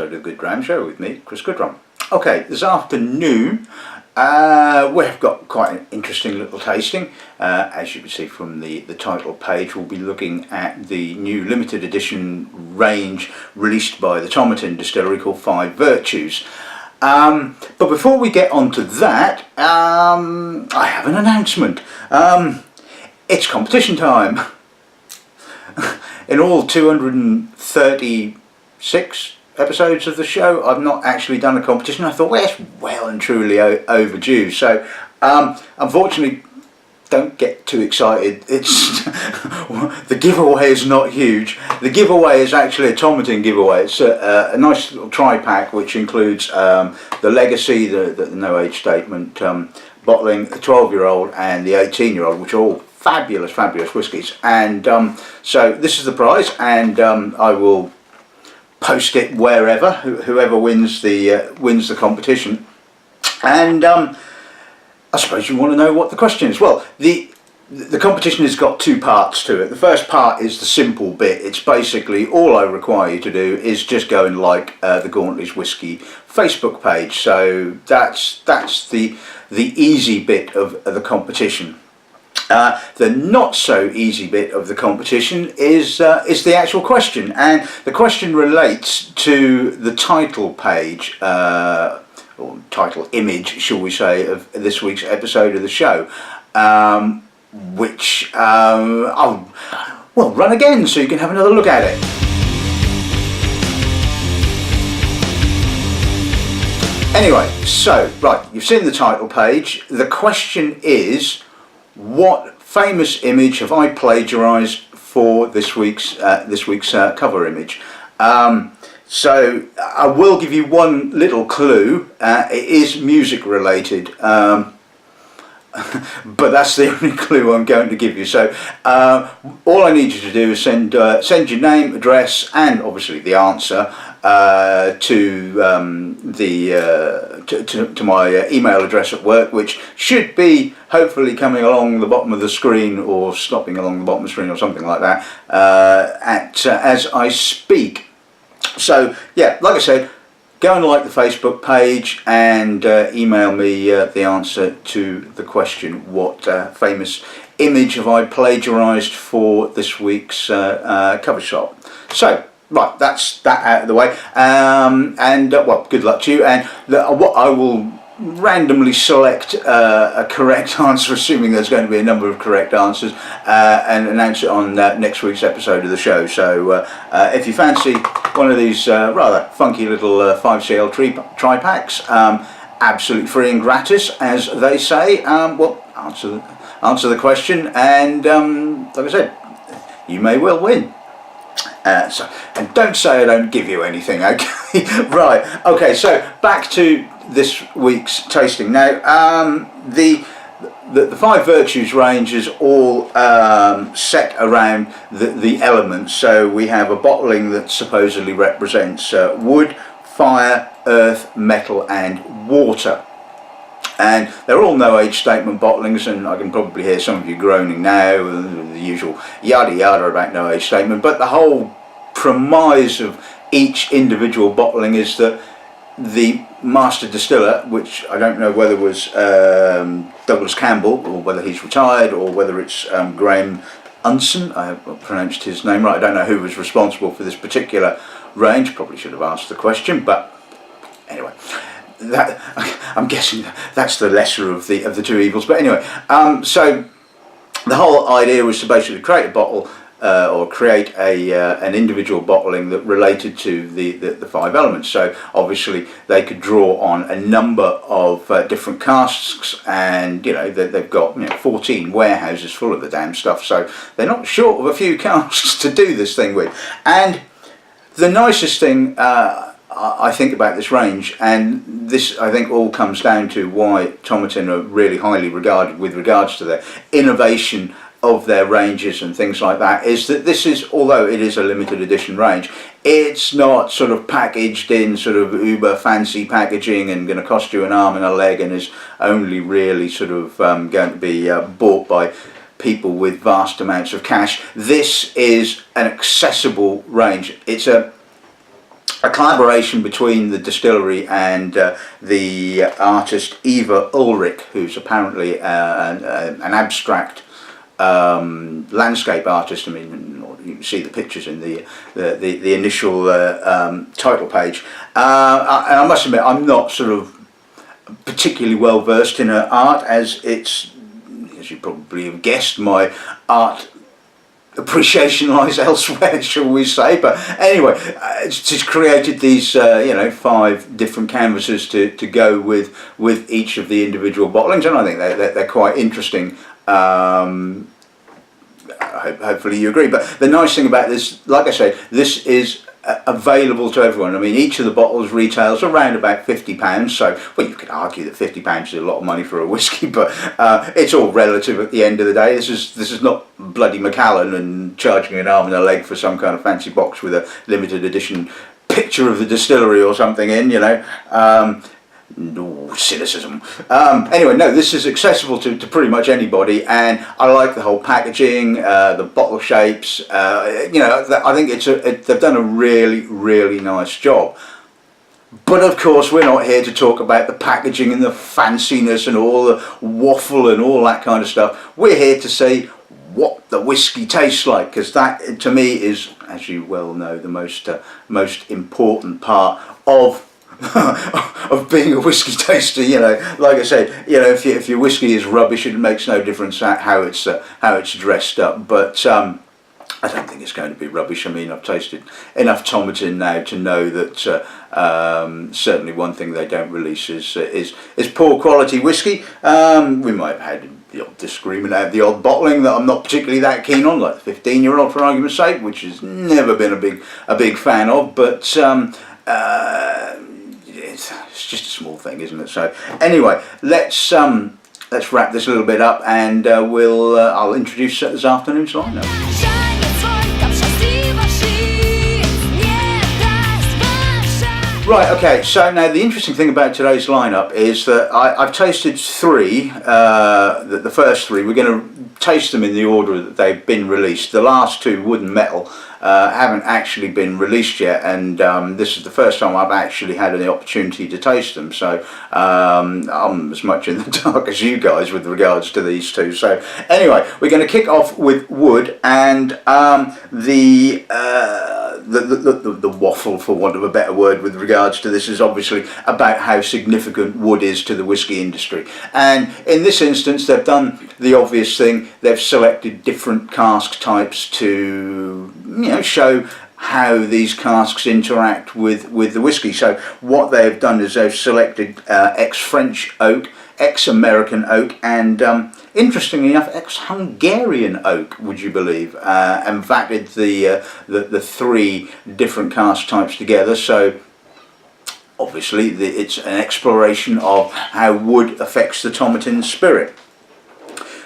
episode of the Good Dram Show with me, Chris Goodrum. Okay, this afternoon we've got quite an interesting little tasting. As you can see from the title page, we'll be looking at the new limited edition range released by the Tomatin distillery called 5 Virtues. But before we get on to that, I have an announcement. It's competition time. In all 236 episodes of the show, I've not actually done a competition. I thought, well, it's well and truly overdue. So, unfortunately, don't get too excited. It's the giveaway is not huge. The giveaway is actually a Tomatin giveaway. It's a nice little tri-pack which includes the Legacy, the no age statement bottling, the 12-year-old and the 18-year-old, which are all fabulous whiskies. And so this is the prize, and I will post it wherever, whoever wins the competition. And I suppose you want to know what the question is. Well, the competition has got two parts to it. The first part is the simple bit. It's basically all I require you to do is just go and like the Gauntlet's Whiskey Facebook page. So that's the easy bit of the competition. The not so easy bit of the competition is the actual question, and the question relates to the title page, or title image, shall we say, of this week's episode of the show, which I'll run again so you can have another look at it. Anyway, so right, you've seen the title page. The question is, what famous image have I plagiarised for this week's cover image? So I will give you one little clue. It is music related, but that's the only clue I'm going to give you. So all I need you to do is send your name, address, and obviously the answer to my email address at work, which should be hopefully coming along the bottom of the screen or stopping along the bottom of the screen or something like that as I speak. So yeah, like I said, go and like the Facebook page and email me the answer to the question: what famous image have I plagiarised for this week's cover shot? So right, that's that out of the way, and well, good luck to you. And what I will randomly select a correct answer, assuming there's going to be a number of correct answers, and announce it on next week's episode of the show. So if you fancy one of these rather funky little 5CL tri-packs, absolutely free and gratis, as they say, well, answer the question, and like I said, you may well win. So, and don't say I don't give you anything, okay? Right, okay, so back to this week's tasting. Now, the 5 Virtues range is all set around the elements. So we have a bottling that supposedly represents wood, fire, earth, metal and water. And they're all no age statement bottlings, and I can probably hear some of you groaning now, the usual yada yada about no age statement, but the whole premise of each individual bottling is that the master distiller, which I don't know whether was Douglas Campbell or whether he's retired or whether it's Graham Unson, I haven't pronounced his name right, I don't know who was responsible for this particular range, probably should have asked the question, but anyway. That, I'm guessing that's the lesser of the two evils. But anyway, so the whole idea was to basically create a bottle or create an individual bottling that related to the 5 elements. So obviously they could draw on a number of different casks, and you know they've got 14 warehouses full of the damn stuff. So they're not short of a few casks to do this thing with. And the nicest thing I think about this range, and this I think all comes down to why Tomatin are really highly regarded with regards to their innovation of their ranges and things like that, is that this is, although it is a limited edition range, it's not sort of packaged in sort of uber fancy packaging and going to cost you an arm and a leg, and is only really sort of going to be bought by people with vast amounts of cash. This is an accessible range. It's a a collaboration between the distillery and the artist Eva Ulrich, who's apparently an abstract landscape artist. I mean, you can see the pictures in the initial title page. And I must admit, I'm not sort of particularly well versed in her art, as you probably have guessed, my art appreciation lies elsewhere, shall we say. But anyway, she's created these 5 different canvases to go with each of the individual bottlings, and I think they're quite interesting. Hopefully you agree. But the nice thing about this, like I say, this is available to everyone. I mean, each of the bottles retails around about £50. So, well, you could argue that £50 is a lot of money for a whiskey, but it's all relative at the end of the day. This is not bloody Macallan and charging an arm and a leg for some kind of fancy box with a limited edition picture of the distillery or something in, you know. No, cynicism. Anyway, no, this is accessible to pretty much anybody, and I like the whole packaging, the bottle shapes. I think they've done a really, really nice job. But of course, we're not here to talk about the packaging and the fanciness and all the waffle and all that kind of stuff. We're here to say what the whiskey tastes like, because that, to me, is, as you well know, the most important part of of being a whiskey taster. You know, like I said, you know, if your whiskey is rubbish, it makes no difference how it's dressed up. But I don't think it's going to be rubbish. I mean, I've tasted enough Tomatin now to know that certainly one thing they don't release is poor quality whiskey. We might have had the odd disagreement out of the odd bottling that I'm not particularly that keen on, like the 15-year-old for argument's sake, which has never been a big fan of. But it's just a small thing, isn't it? So anyway, let's wrap this a little bit up, and I'll introduce this afternoon's lineup. Right, okay, so now the interesting thing about today's lineup is that I've tasted 3, the first 3. We're going to taste them in the order that they've been released. The last 2, Wood and Metal, haven't actually been released yet, and this is the first time I've actually had the opportunity to taste them, so I'm as much in the dark as you guys with regards to these 2. So anyway, we're going to kick off with Wood, and the waffle, for want of a better word, with regards to this is obviously about how significant wood is to the whiskey industry. And in this instance, they've done the obvious thing. They've selected different cask types to, you know, show how these casks interact with the whiskey. So what they've done is they've selected ex-French oak, ex-American oak, and interestingly enough, ex-Hungarian oak, would you believe, and vatted the 3 different cask types together. So obviously it's an exploration of how wood affects the Tomatin spirit.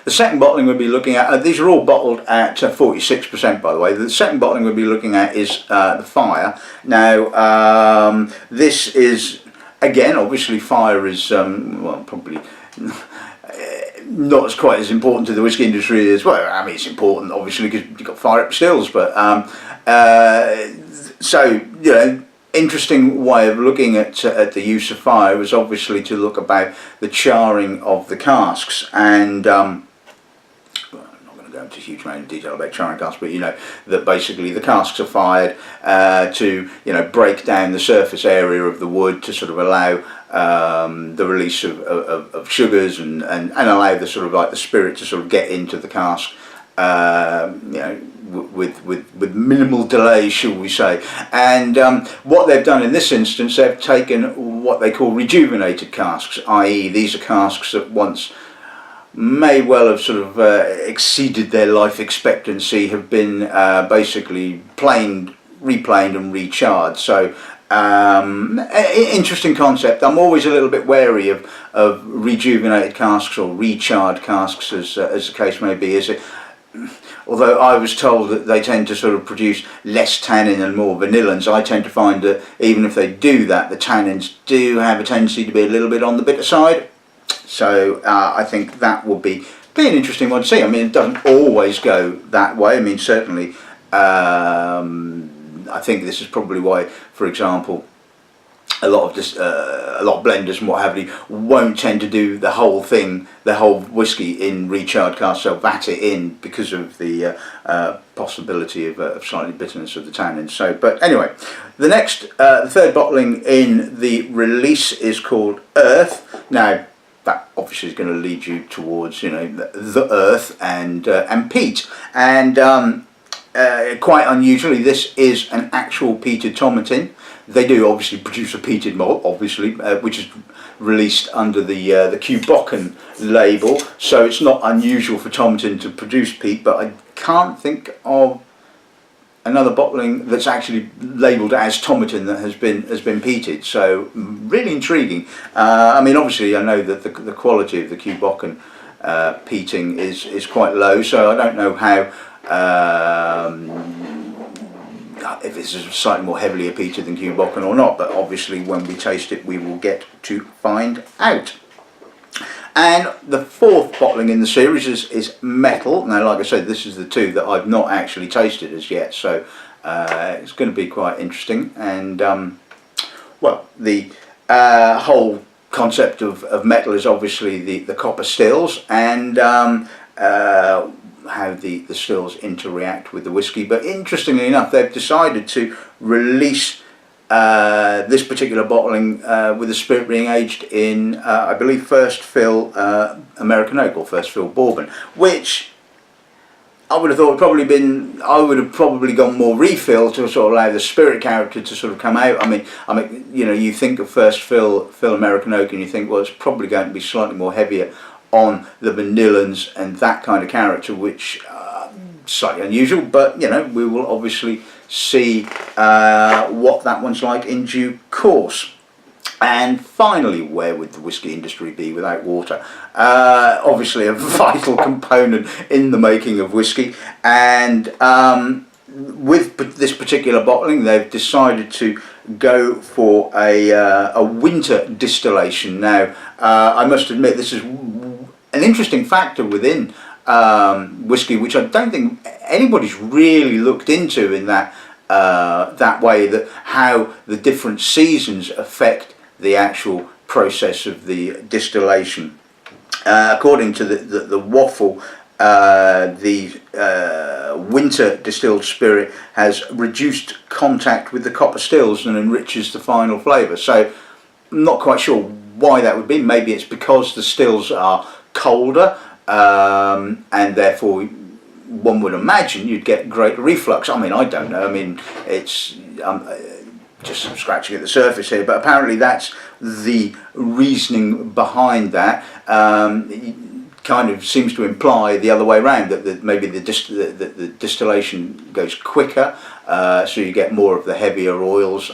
The second bottling we'll be looking at, these are all bottled at 46%, by the way. The second bottling we'll be looking at is the Fire. Now, this is, again, obviously Fire is, well, probably not quite as important to the whiskey industry as well. I mean, it's important, obviously, because you've got fire up stills, but so, you know, interesting way of looking at the use of fire was obviously to look about the charring of the casks, and go into a huge amount of detail about charring casks, but you know that basically the casks are fired to, you know, break down the surface area of the wood to sort of allow the release of sugars and allow the sort of like the spirit to sort of get into the cask, you know, with minimal delay, shall we say. And what they've done in this instance, they've taken what they call rejuvenated casks, i.e. these are casks that once may well have sort of exceeded their life expectancy, have been basically replaned and recharred. So interesting concept. I'm always a little bit wary of rejuvenated casks or recharred casks, as the case may be. Although I was told that they tend to sort of produce less tannin and more vanillins, I tend to find that even if they do that, the tannins do have a tendency to be a little bit on the bitter side. So I think that will be an interesting one to see. I mean, it doesn't always go that way. I mean, certainly I think this is probably why, for example, a lot of blenders and what have you won't tend to do the whole thing, the whole whiskey in recharred cask. They'll vat it in because of the possibility of slightly bitterness of the tannin. So, but anyway, the third bottling in the release is called Earth. Now, that obviously is going to lead you towards, you know, the earth and peat, and quite unusually, this is an actual peated Tomatin. They do obviously produce a peated malt, obviously, which is released under the Cubocan label. So it's not unusual for Tomatin to produce peat, but I can't think of another bottling that's actually labelled as Tomatin that has been peated. So really intriguing. I mean, obviously, I know that the quality of the Cubocan peating is quite low, so I don't know how. If this is slightly more heavily peated than Cubocan or not, but obviously when we taste it we will get to find out. And the fourth bottling in the series is Metal. Now, like I said, this is the two that I've not actually tasted as yet, so it's going to be quite interesting. And well, the whole concept of Metal is obviously the copper stills, and how the stills interact with the whiskey. But interestingly enough, they've decided to release this particular bottling with the spirit being aged in, I believe, first fill American oak or first fill bourbon, which I would have thought I would have probably gone more refill to sort of allow the spirit character to sort of come out. I mean, you know, you think of first fill American oak and you think, well, it's probably going to be slightly more heavier on the vanillins and that kind of character, which slightly unusual, but you know, we will obviously see what that one's like in due course. And finally, where would the whiskey industry be without water? Obviously a vital component in the making of whiskey, and with this particular bottling they've decided to go for a winter distillation. Now, I must admit, this is an interesting factor within whiskey, which I don't think anybody's really looked into in that way, that how the different seasons affect the actual process of the distillation. According to the waffle, the winter distilled spirit has reduced contact with the copper stills and enriches the final flavour. So I'm not quite sure why that would be. Maybe it's because the stills are colder, and therefore one would imagine you'd get greater reflux. I mean, I don't know. I mean, it's just scratching at the surface here, but apparently that's the reasoning behind that. It kind of seems to imply the other way around, that maybe the distillation goes quicker, so you get more of the heavier oils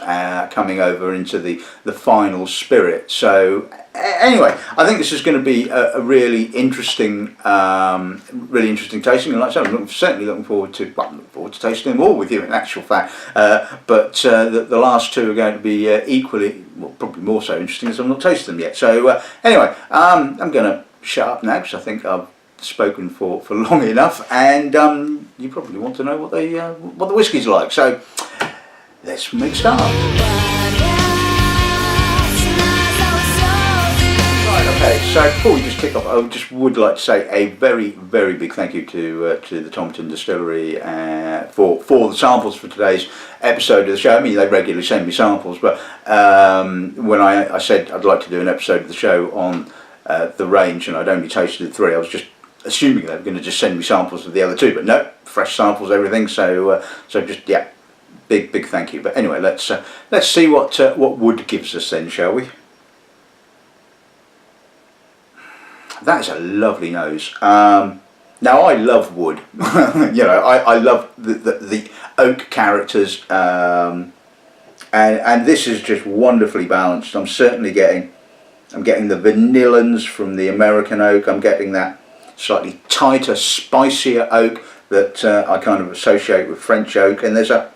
coming over into the final spirit. So anyway, I think this is going to be a really interesting tasting, and like I said, I'm certainly looking forward to tasting them all with you in actual fact. But the last two are going to be equally, well, probably more so interesting, as I've not tasted them yet. So anyway, I'm going to shut up now because I think I've spoken for long enough, and you probably want to know what the whiskey's like. So let's make start. Okay, so before we just kick off, I just would like to say a very, very big thank you to the Tomatin Distillery for the samples for today's episode of the show. I mean, they regularly send me samples, but when I said I'd like to do an episode of the show on the range, and I'd only tasted 3, I was just assuming they were going to just send me samples of the other 2, but no, fresh samples, everything. So just, yeah, big thank you. But anyway, let's see what wood gives us then, shall we? That is a lovely nose. Now, I love wood. You know, I love the oak characters, and this is just wonderfully balanced. I'm getting the vanillins from the American oak. I'm getting that slightly tighter, spicier oak that I kind of associate with French oak, and there's a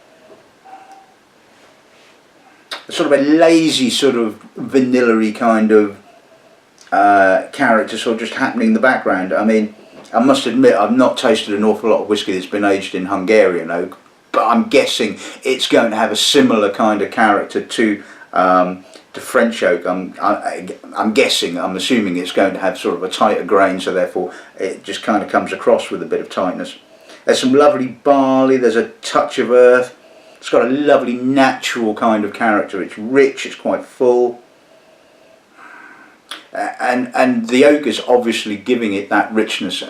sort of a lazy, sort of vanilla-y kind of character sort of just happening in the background. I mean, I must admit, I've not tasted an awful lot of whiskey that's been aged in Hungarian oak, but I'm guessing it's going to have a similar kind of character to French oak. I'm guessing, I'm assuming it's going to have sort of a tighter grain, so therefore it just kind of comes across with a bit of tightness. There's some lovely barley, there's a touch of earth. It's got a lovely natural kind of character. It's rich, it's quite full. And the oak is obviously giving it that richness.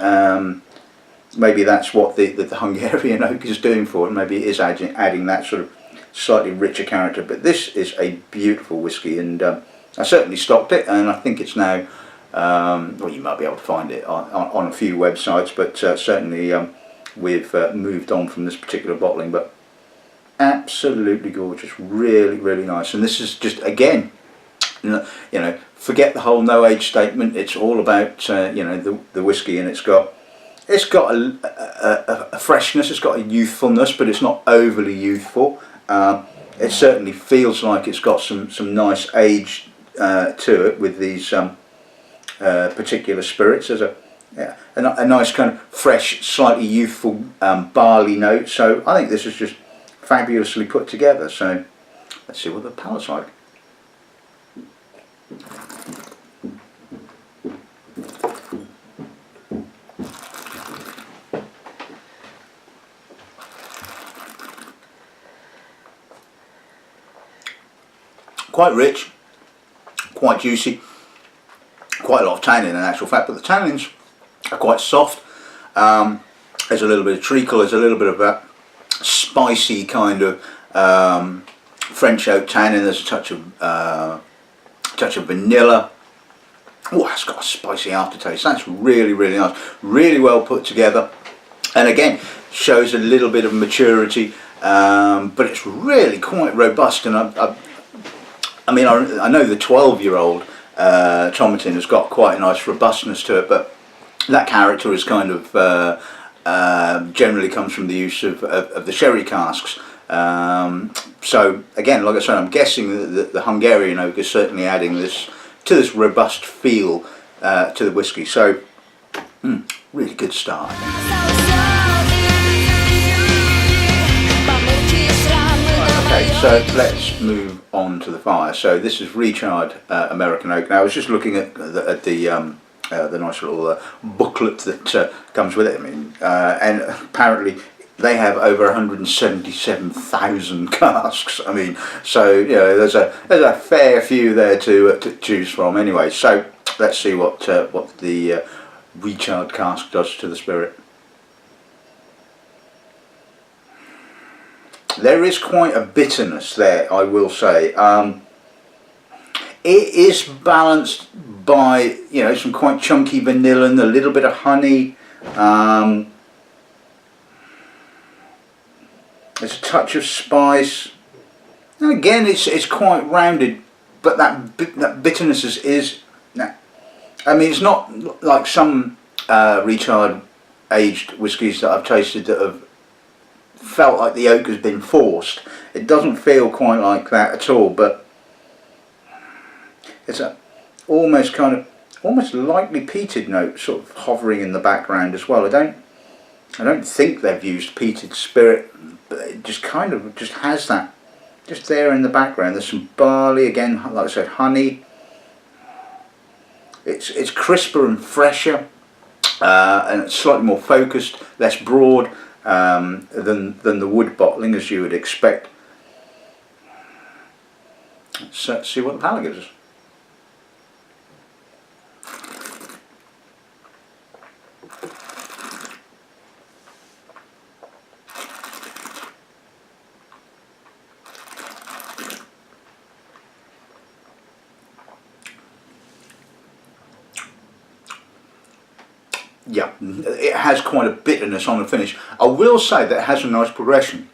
Maybe that's what the Hungarian oak is doing for it. Maybe it is adding that sort of slightly richer character. But this is a beautiful whiskey, and I certainly stocked it, and I think it's now, well, you might be able to find it on a few websites, but certainly we've moved on from this particular bottling. But absolutely gorgeous, really, really nice. And this is just, again, you know, forget the whole no age statement. It's all about you know, the whiskey, and it's got a freshness, it's got a youthfulness, but it's not overly youthful. It certainly feels like it's got some nice age to it with these particular spirits. There's a nice kind of fresh, slightly youthful barley note. So I think this is just fabulously put together. So let's see what the palate's like. Quite rich, quite juicy, quite a lot of tannin in actual fact, but the tannins are quite soft. There's a little bit of treacle, there's a little bit of that spicy kind of French oak tannin, there's a touch of vanilla. Oh, it's got a spicy aftertaste. That's really, really nice, really well put together, and again shows a little bit of maturity, but it's really quite robust. And I mean, I know the 12-year-old Tomatin has got quite a nice robustness to it, but that character is kind of generally comes from the use of the sherry casks. So again, like I said, I'm guessing that the Hungarian oak is certainly adding this to this robust feel to the whiskey. So really good start, I think. Okay, so let's move on to the fire. So this is recharred American oak. Now I was just looking at the nice little booklet that comes with it. I mean, and apparently they have over 177,000 casks. I mean, so you know, there's a fair few there to choose from. Anyway, so let's see what the recharred cask does to the spirit. There is quite a bitterness there, I will say. It is balanced by, you know, some quite chunky vanilla and a little bit of honey. There's a touch of spice. And again, it's quite rounded, but that bitterness is. I mean, it's not like some recharred aged whiskies that I've tasted that have felt like the oak has been forced. It doesn't feel quite like that at all, but it's a almost lightly peated note sort of hovering in the background as well. I don't think they've used peated spirit, but it just kind of just has that just there in the background. There's some barley, again, like I said, honey. It's crisper and fresher, and it's slightly more focused, less broad than the wood bottling, as you would expect. Let's see what the palate gives us. Yeah, it has quite a bitterness on the finish. I will say that it has a nice progression.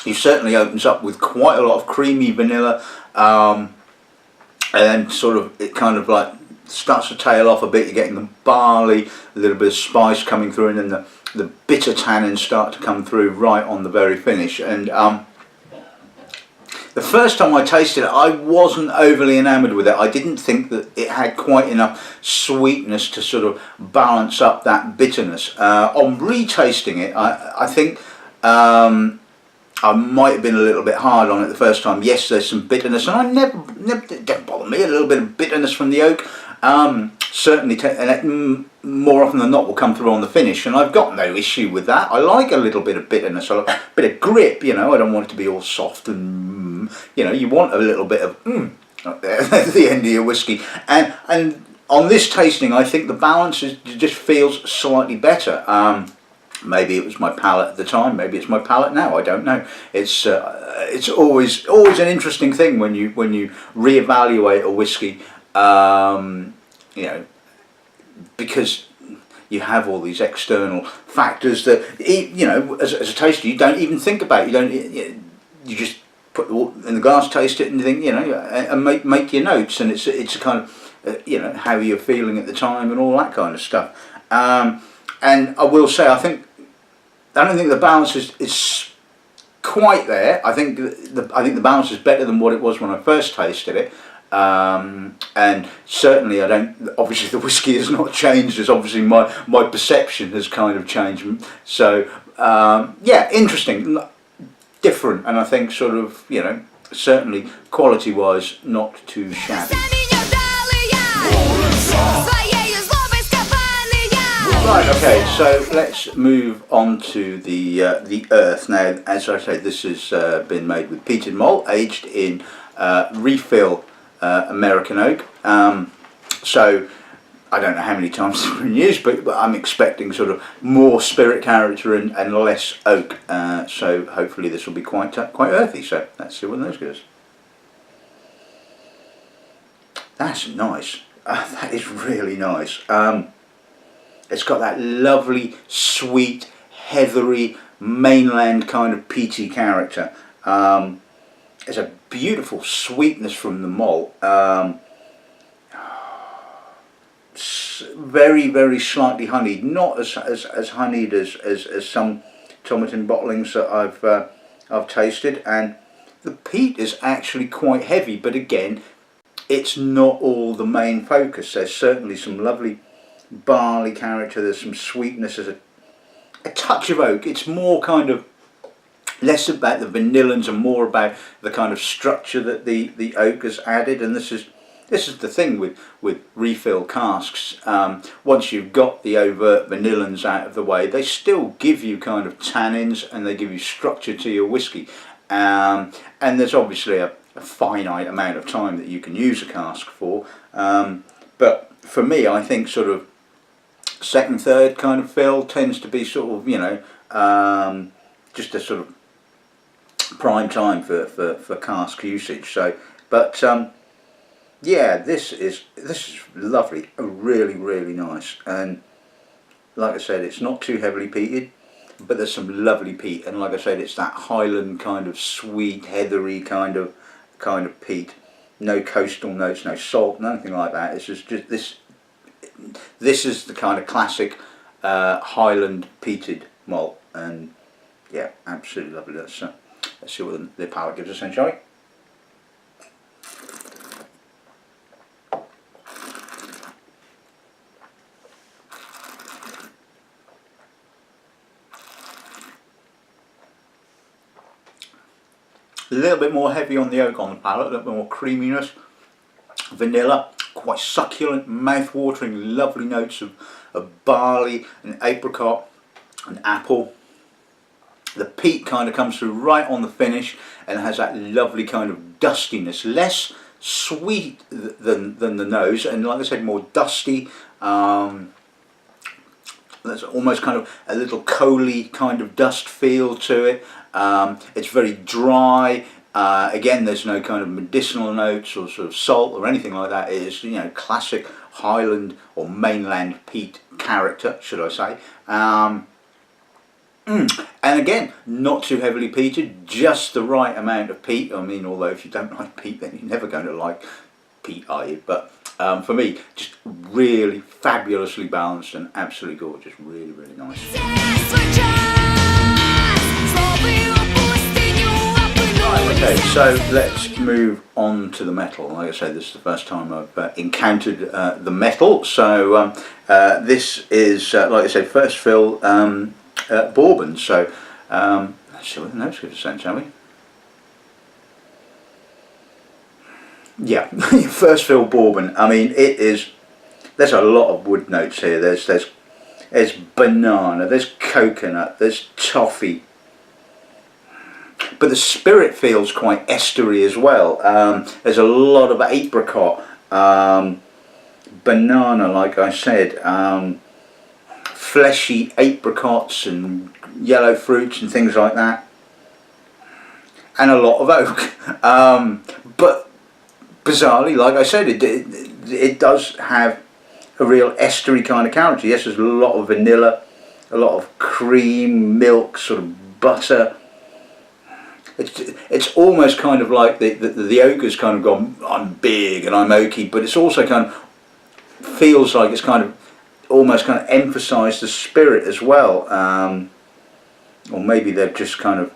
It certainly opens up with quite a lot of creamy vanilla, and then sort of it kind of like starts to tail off a bit. You're getting the barley, a little bit of spice coming through, and then the bitter tannins start to come through right on the very finish. And the first time I tasted it, I wasn't overly enamoured with it. I didn't think that it had quite enough sweetness to sort of balance up that bitterness. On retasting it, I think I might have been a little bit hard on it the first time. Yes, there's some bitterness, and I never it doesn't bother me. A little bit of bitterness from the oak, certainly, and it, more often than not will come through on the finish, and I've got no issue with that. I like a little bit of bitterness, a bit of grip. You know, I don't want it to be all soft and you want a little bit of at the end of your whiskey, and on this tasting, I think the balance just feels slightly better. Maybe it was my palate at the time. Maybe it's my palate now. I don't know. It's always an interesting thing when you reevaluate a whiskey. Because you have all these external factors that as a taster you don't even think about. You just put it in the glass, taste it, and think and make your notes. And it's a kind of how you're feeling at the time and all that kind of stuff. And I will say, I don't think the balance is quite there. I think the balance is better than what it was when I first tasted it. And certainly obviously the whiskey has not changed, as obviously my perception has kind of changed. So yeah, interesting, different, and I think sort of certainly quality wise not too shabby. Right, okay, so let's move on to the Earth. Now, as I say, this has been made with peated malt, aged in refill American oak. So I don't know how many times it's been used, but I'm expecting sort of more spirit character and less oak. So hopefully this will be quite earthy. So let's see what those goes. That's nice. That is really nice. It's got that lovely, sweet, heathery, mainland kind of peaty character. There's a beautiful sweetness from the malt. Very, very slightly honeyed, not as honeyed as some Tomatin bottlings that I've tasted, and the peat is actually quite heavy. But again, it's not all the main focus. There's certainly some lovely barley character, there's some sweetness, there's a touch of oak. It's more kind of less about the vanillins and more about the kind of structure that the oak has added. And this is the thing with refill casks. Once you've got the overt vanillins out of the way, they still give you kind of tannins and they give you structure to your whiskey. And there's obviously a finite amount of time that you can use a cask for. But for me, I think sort of second, third kind of fill tends to be sort of just a sort of prime time for cask usage. So, but yeah, this is lovely, really nice. And like I said, it's not too heavily peated, but there's some lovely peat. And like I said, it's that Highland kind of sweet, heathery kind of peat. No coastal notes, no salt, nothing like that. It's just this. This is the kind of classic Highland peated malt, and yeah, absolutely lovely. Let's see what the palate gives us then, shall we? A little bit more heavy on the oak on the palate, a little bit more creaminess, vanilla, quite succulent, mouth-watering, lovely notes of barley and apricot and apple. The peat kind of comes through right on the finish and has that lovely kind of dustiness, less sweet than the nose, and like I said, more dusty. There's almost kind of a little coaly kind of dust feel to it. It's very dry. Again, there's no kind of medicinal notes or sort of salt or anything like that. It is, classic Highland or mainland peat character, should I say. And again, not too heavily peated, just the right amount of peat. I mean, although if you don't like peat, then you're never going to like peat, are you? But for me, just really fabulously balanced and absolutely gorgeous. Really nice. Okay, so let's move on to the metal. Like I said, this is the first time I've encountered the metal. So this is, like I said, first fill bourbon. So let's see what the notes give us then, shall we? Yeah, first fill bourbon. I mean, it is. There's a lot of wood notes here. There's banana, there's coconut, there's toffee. But the spirit feels quite estery as well. There's a lot of apricot, banana, like I said, fleshy apricots and yellow fruits and things like that, and a lot of oak. But bizarrely, like I said, it does have a real estery kind of character. Yes, there's a lot of vanilla, a lot of cream, milk, sort of butter. It's almost kind of like the oak has kind of gone, I'm big and I'm oaky, but it's also kind of feels like it's kind of almost kind of emphasised the spirit as well, or maybe they've just kind of,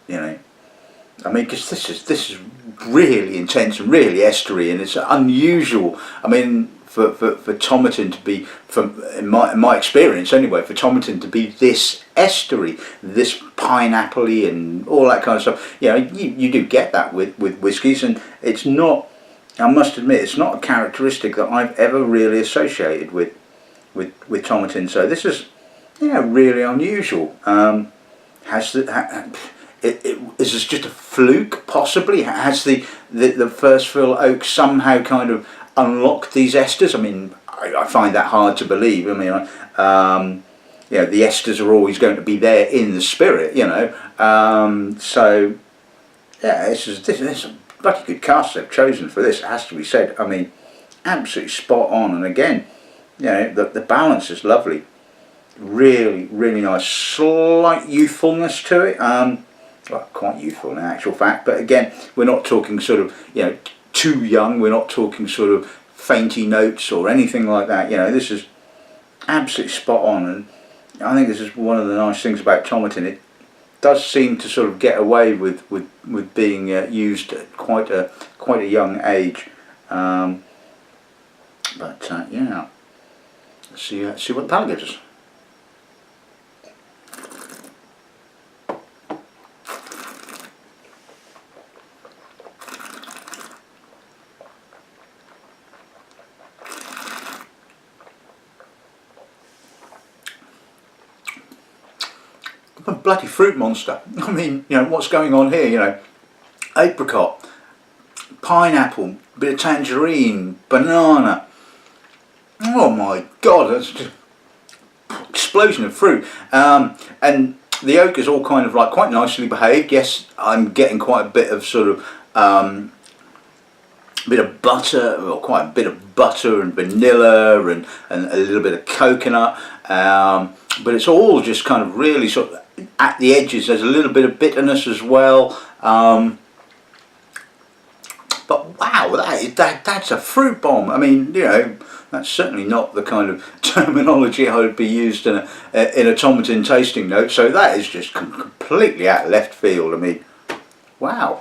you know, I mean, because this is really intense and really estery, and it's unusual. I mean, for Tomatin to be, in my experience anyway, for Tomatin to be this estery, this pineapple-y and all that kind of stuff. You know, you do get that with whiskies, and it's not, I must admit, it's not a characteristic that I've ever really associated with Tomatin. So this is, yeah, really unusual. Is this just a fluke, possibly? Has the first fill oak somehow kind of unlocked these esters? I mean, I find that hard to believe. I mean, you know, the esters are always going to be there in the spirit, you know. So, yeah, this is a bloody good cast they've chosen for this, it has to be said. I mean, absolutely spot on. And again, you know, the balance is lovely. Really, really nice. Slight youthfulness to it. Well, quite youthful in actual fact, but again, we're not talking sort of, you know, too young. We're not talking sort of fainty notes or anything like that. You know, this is absolutely spot on, and I think this is one of the nice things about Tomatin. It does seem to sort of get away with being used at quite a young age. But yeah, let's see what the palate gives us. A bloody fruit monster. I mean, you know, what's going on here? You know, apricot, pineapple, bit of tangerine, banana. Oh my God, that's just explosion of fruit. And the oak is all kind of like quite nicely behaved. Yes, I'm getting quite a bit of sort of bit of butter, or quite a bit of butter and vanilla and a little bit of coconut. But it's all just kind of really sort of at the edges. There's a little bit of bitterness as well. But wow, that's a fruit bomb. I mean, you know, that's certainly not the kind of terminology I would be used in a Tomatin tasting note. So that is just completely out of left field. I mean, wow.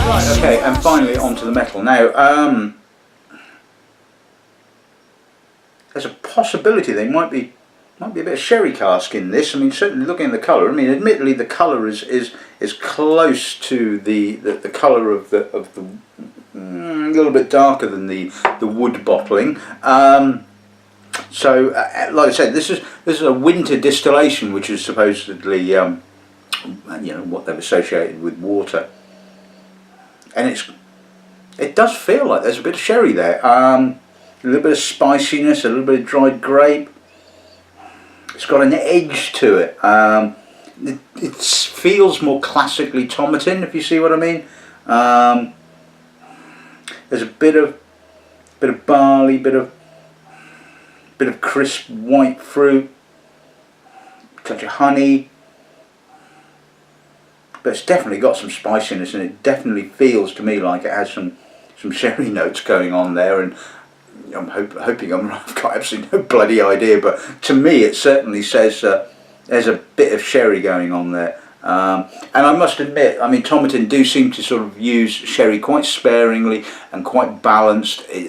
Right, okay, and finally onto the metal. Now, there's a possibility there might be a bit of sherry cask in this. I mean, certainly looking at the colour. I mean, admittedly, the colour is close to the colour of the a little bit darker than the wood bottling. So, like I said, this is a winter distillation, which is supposedly you know, what they've associated with water. And it does feel like there's a bit of sherry there, a little bit of spiciness, a little bit of dried grape. It's got an edge to it. It feels more classically Tomatin, if you see what I mean. There's a bit of barley, bit of crisp white fruit, touch of honey. But it's definitely got some spiciness, and it definitely feels to me like it has some sherry notes going on there. And I'm hoping I've got absolutely no bloody idea, but to me it certainly says there's a bit of sherry going on there. And I must admit, I mean, Tomatin do seem to sort of use sherry quite sparingly and quite balanced. You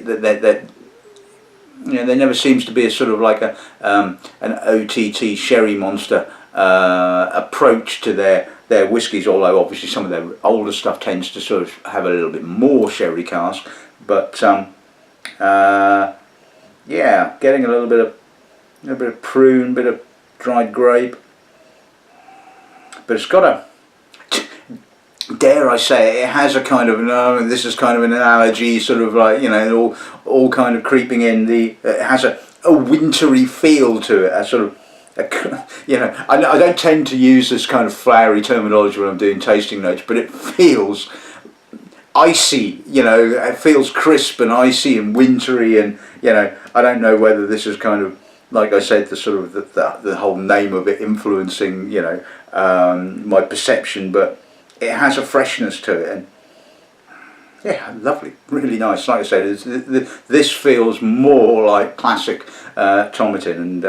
there never seems to be a sort of like an OTT sherry monster approach to their whiskies, although obviously some of their older stuff tends to sort of have a little bit more sherry cask. But yeah, getting a little bit of prune, bit of dried grape, but it's got a, dare I say it has a kind of, no, this is kind of an analogy, sort of like, all kind of creeping in. It has a wintry feel to it, a sort of, I don't tend to use this kind of flowery terminology when I'm doing tasting notes, but it feels icy, it feels crisp and icy and wintry, and I don't know whether this is kind of, like I said, the sort of the whole name of it influencing my perception, but it has a freshness to it, and yeah, lovely, really nice. Like I said, this feels more like classic Tomatin, and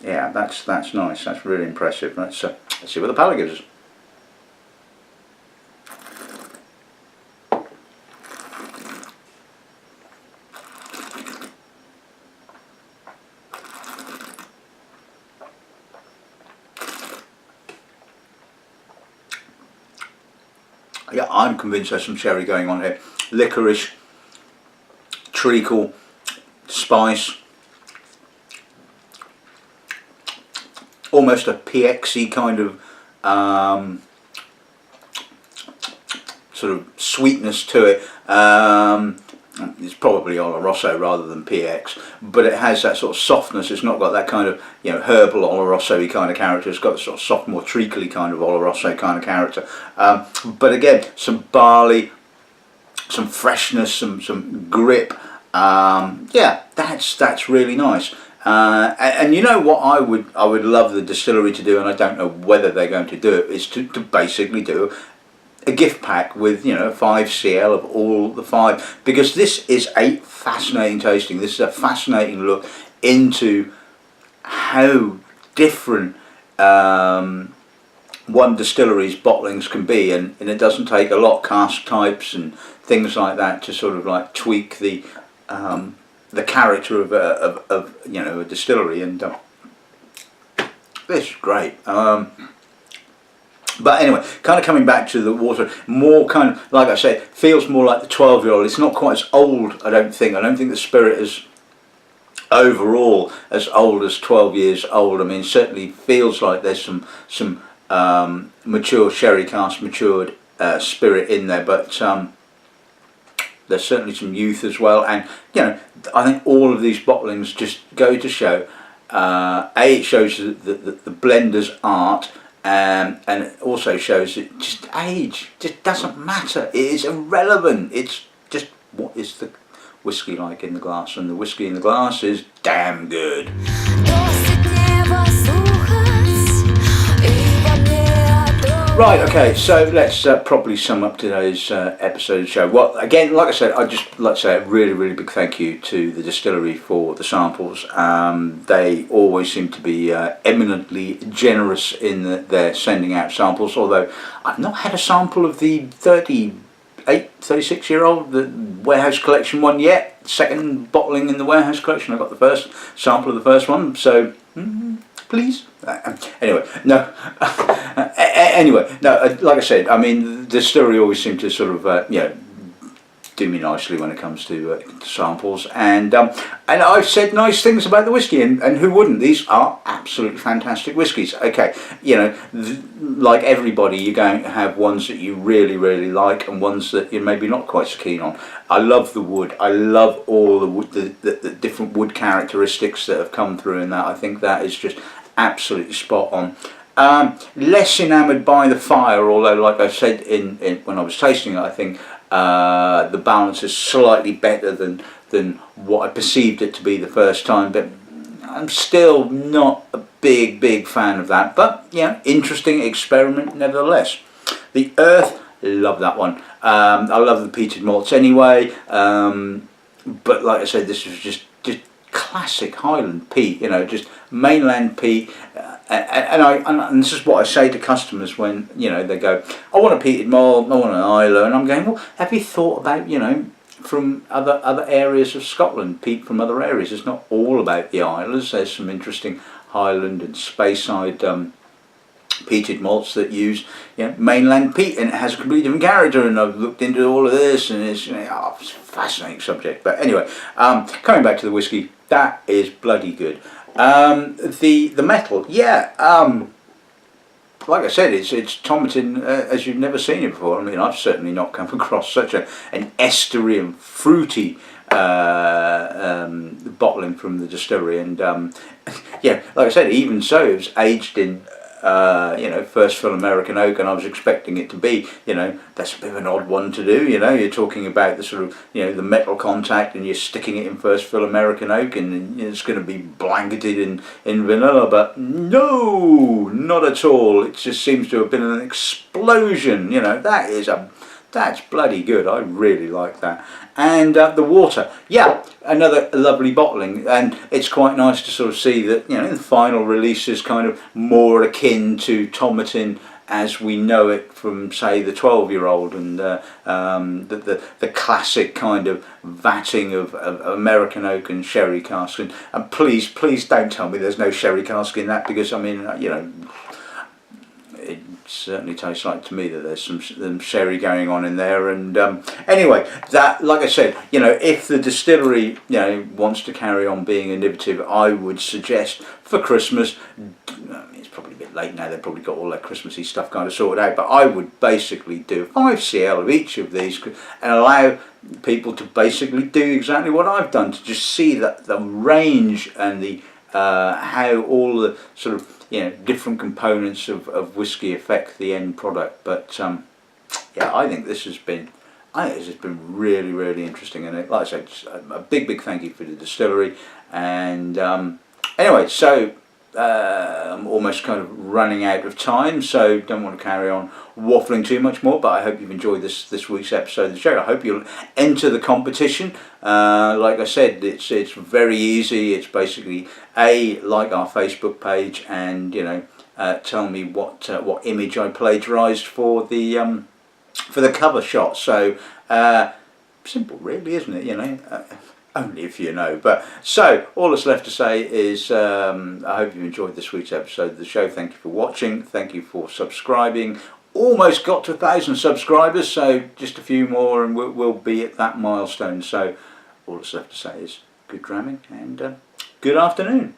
yeah, that's nice. That's really impressive. Let's see what the palate gives us. Yeah, I'm convinced there's some sherry going on here. Licorice, treacle, spice, almost a PXy kind of sort of sweetness to it. It's probably Oloroso rather than PX, but it has that sort of softness. It's not got that kind of herbal Oloroso-y kind of character. It's got a sort of soft, more treacly kind of Oloroso kind of character. But again, some barley, some freshness, some grip. Yeah, that's really nice. And you know what I would love the distillery to do, and I don't know whether they're going to do it, is to basically do a gift pack with 5 CL of all the 5, because this is a fascinating tasting. This is a fascinating look into how different one distillery's bottlings can be, and it doesn't take a lot, cask types and things like that, to sort of like tweak the character of a distillery, and this is great. But anyway, kind of coming back to the water, more kind of, like I said, feels more like the 12-year-old. It's not quite as old, I don't think. I don't think the spirit is overall as old as 12 years old. I mean, certainly feels like there's some mature sherry cask, matured spirit in there, but there's certainly some youth as well. And I think all of these bottlings just go to show, it shows the blender's art. And it also shows that just age just doesn't matter. It is irrelevant. It's just what is the whiskey like in the glass, and the whiskey in the glass is damn good. Right, okay, so let's properly sum up today's episode of the show. Well, again, like I said, I'd just like to say a really, really big thank you to the distillery for the samples. They always seem to be eminently generous in their sending out samples, although I've not had a sample of the 36-year-old, the warehouse collection one yet. Second bottling in the warehouse collection. I got the first sample of the first one, so please. Anyway, no. Like I said, I mean, the distillery always seem to sort of, do me nicely when it comes to samples, and I've said nice things about the whiskey, and who wouldn't? These are absolutely fantastic whiskies. Okay, like everybody, you're going to have ones that you really, really like, and ones that you're maybe not quite so keen on. I love the wood. I love all the wood, the different wood characteristics that have come through in that. I think that is just absolutely spot on. Less enamoured by the fire, although, like I said in when I was tasting it, I think the balance is slightly better than what I perceived it to be the first time, but I'm still not a big fan of that. But yeah, interesting experiment nevertheless. The Earth, love that one. I love the peated malts anyway, but like I said, this was just classic Highland peat, just mainland peat, and this is what I say to customers when they go, I want a peated malt, I want an Isla, and I'm going, well, have you thought about from other areas of Scotland, peat from other areas. It's not all about the Isles. There's some interesting Highland and Speyside peated malts that use mainland peat, and it has a completely different character. And I've looked into all of this, and it's, it's a fascinating subject. But anyway, coming back to the whiskey, that is bloody good. The metal, like I said, it's Tomatin as you've never seen it before. I mean, I've certainly not come across such an estery and fruity bottling from the distillery. And like I said, even so, it was aged in first fill American oak, and I was expecting it to be, that's a bit of an odd one to do. You're talking about the sort of, the metal contact, and you're sticking it in first fill American oak, and it's going to be blanketed in vanilla. But no, not at all. It just seems to have been an explosion. That's bloody good. I really like that. And the water, another lovely bottling, and it's quite nice to sort of see that the final release is kind of more akin to Tomatin as we know it from, say, the 12-year-old, and the classic kind of vatting of American oak and sherry cask. And please don't tell me there's no sherry cask in that, because I mean it certainly tastes like to me that there's some sherry going on in there. And anyway, that, like I said, if the distillery wants to carry on being innovative, I would suggest for Christmas, it's probably a bit late now, they've probably got all their Christmassy stuff kind of sorted out, but I would basically do 5 cl of each of these and allow people to basically do exactly what I've done, to just see that the range and the how all the sort of different components of whiskey affect the end product. But I think this has been really, really interesting. And like I said, a big thank you for the distillery. And anyway, so I'm almost kind of running out of time, so don't want to carry on waffling too much more, but I hope you've enjoyed this week's episode of the show. I hope you'll enter the competition. Like I said, it's very easy. It's basically like our Facebook page, and tell me what image I plagiarised for the cover shot. So simple, really, isn't it? Only if you know. But so all that's left to say is I hope you enjoyed this week's episode of the show. Thank you for watching. Thank you for subscribing. Almost got to 1,000 subscribers, so just a few more and we'll be at that milestone. So all that's left to say is good dramming and good afternoon.